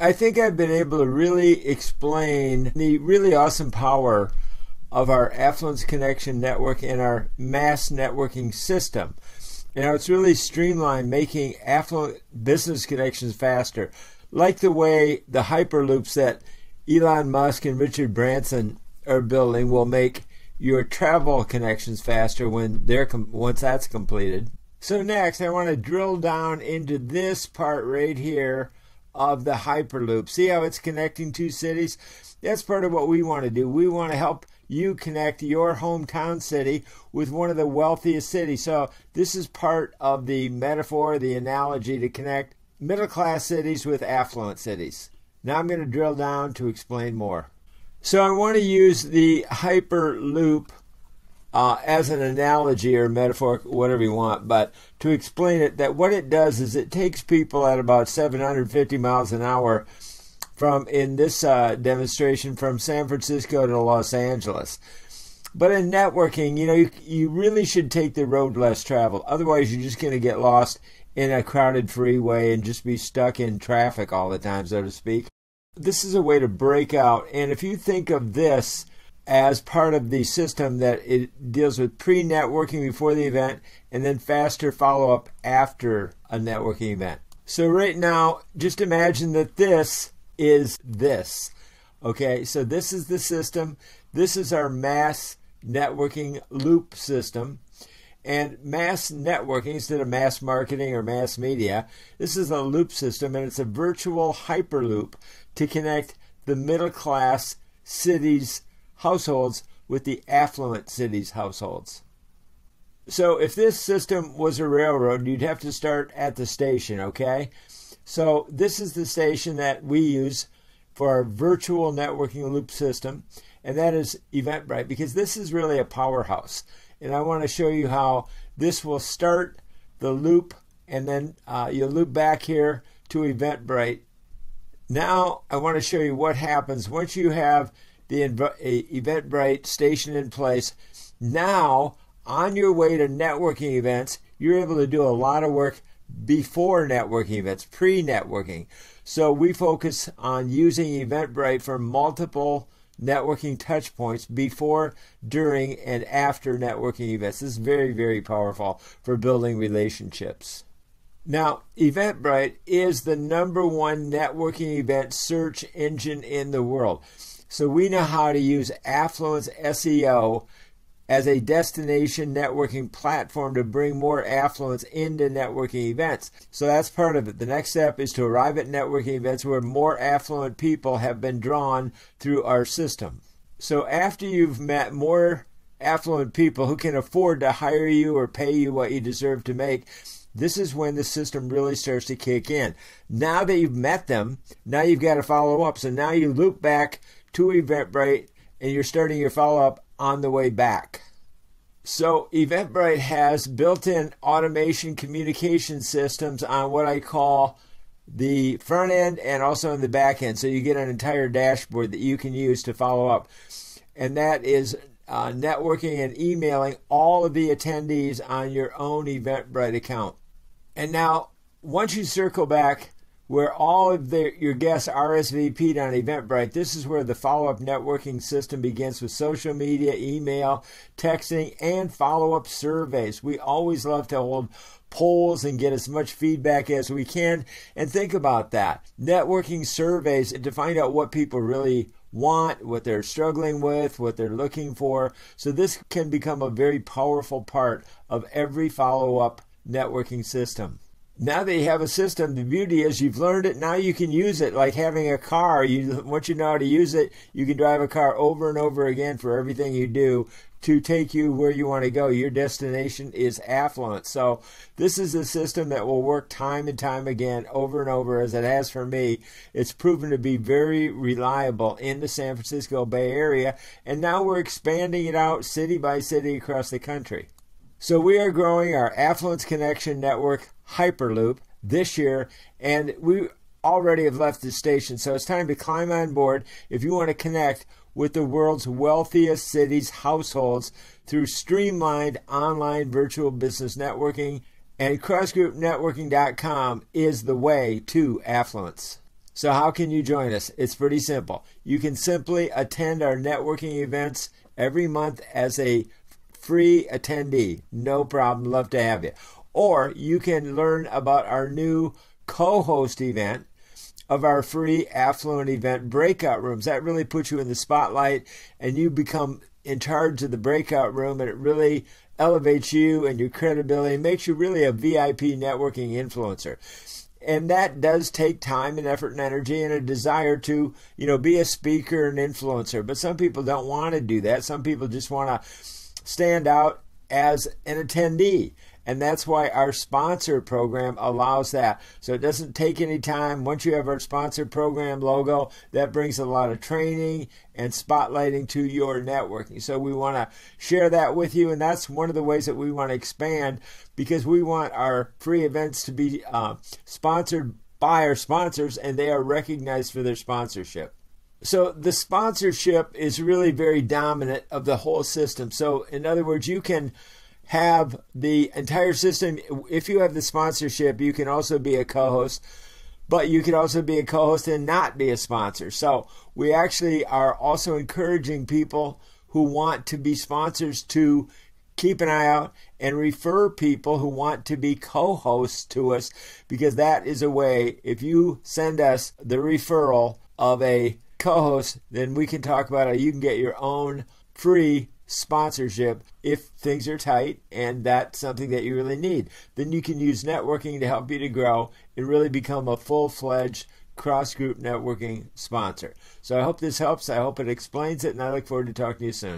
I think I've been able to really explain the really awesome power of our affluence connection network and our mass networking system. You know, it's really streamlined, making affluent business connections faster, like the way the Hyperloops that Elon Musk and Richard Branson are building will make your travel connections faster when once that's completed. So next, I want to drill down into this part right here of the Hyperloop. See how it's connecting two cities? That's part of what we want to do. We want to help you connect your hometown city with one of the wealthiest cities. So this is part of the metaphor, the analogy to connect middle-class cities with affluent cities. Now I'm going to drill down to explain more. So I want to use the Hyperloop as an analogy or metaphor, whatever you want, but to explain it, that what it does is it takes people at about 750 miles an hour in this demonstration from San Francisco to Los Angeles. But in networking, you know, you really should take the road less traveled. Otherwise, you're just going to get lost in a crowded freeway and just be stuck in traffic all the time, so to speak. This is a way to break out. And if you think of this as part of the system, that it deals with pre-networking before the event and then faster follow-up after a networking event. So right now, just imagine that this is this. Okay, so this is the system. This is our mass networking loop system. And mass networking, instead of mass marketing or mass media, this is a loop system, and it's a virtual hyperloop to connect the middle class cities' households with the affluent cities' households. So if this system was a railroad, you'd have to start at the station, okay? So this is the station that we use for our virtual networking loop system, and that is Eventbrite, because this is really a powerhouse. And I want to show you how this will start the loop, and then you'll loop back here to Eventbrite. Now I want to show you what happens once you have the Eventbrite station in place. Now, on your way to networking events, you're able to do a lot of work before networking events, pre-networking. So we focus on using Eventbrite for multiple networking touch points before, during, and after networking events. This is very, very powerful for building relationships. Now, Eventbrite is the #1 networking event search engine in the world. So we know how to use affluence SEO as a destination networking platform to bring more affluence into networking events. So that's part of it. The next step is to arrive at networking events where more affluent people have been drawn through our system. So after you've met more affluent people who can afford to hire you or pay you what you deserve to make, this is when the system really starts to kick in. Now that you've met them, now you've got to follow up. So now you loop back to Eventbrite and you're starting your follow-up on the way back. So Eventbrite has built-in automation communication systems on what I call the front end and also in the back end. So you get an entire dashboard that you can use to follow up. And that is networking and emailing all of the attendees on your own Eventbrite account. And now, once you circle back where all of your guests RSVP'd on Eventbrite, this is where the follow-up networking system begins with social media, email, texting, and follow-up surveys. We always love to hold polls and get as much feedback as we can. And think about that. Networking surveys to find out what people really want, what they're struggling with, what they're looking for. So this can become a very powerful part of every follow-up networking system. Now that you have a system, the beauty is you've learned it. Now you can use it like having a car. Once you know how to use it, you can drive a car over and over again for everything you do to take you where you want to go. Your destination is affluent. So this is a system that will work time and time again, over and over, as it has for me. It's proven to be very reliable in the San Francisco Bay Area, and now we're expanding it out city by city across the country. So we are growing our Affluence Connection Network Hyperloop this year, and we already have left the station. So it's time to climb on board if you want to connect with the world's wealthiest cities' households through streamlined online virtual business networking, and crossgroupnetworking.com is the way to affluence. So how can you join us? It's pretty simple. You can simply attend our networking events every month as a free attendee. No problem. Love to have you. Or you can learn about our new co-host event of our free affluent event breakout rooms. That really puts you in the spotlight and you become in charge of the breakout room, and it really elevates you and your credibility, makes you really a VIP networking influencer. And that does take time and effort and energy and a desire to, be a speaker and influencer. But some people don't want to do that. Some people just want to stand out as an attendee. And that's why our sponsor program allows that. So it doesn't take any time. Once you have our sponsor program logo, that brings a lot of training and spotlighting to your networking. So we want to share that with you. And that's one of the ways that we want to expand, because we want our free events to be sponsored by our sponsors, and they are recognized for their sponsorship. So the sponsorship is really very dominant of the whole system. So in other words, you can have the entire system. If you have the sponsorship, you can also be a co-host, but you can also be a co-host and not be a sponsor. So we actually are also encouraging people who want to be sponsors to keep an eye out and refer people who want to be co-hosts to us, because that is a way, if you send us the referral of a co-host, then we can talk about it. You can get your own free sponsorship if things are tight and that's something that you really need. Then you can use networking to help you to grow and really become a full-fledged cross-group networking sponsor. So I hope this helps. I hope it explains it, and I look forward to talking to you soon.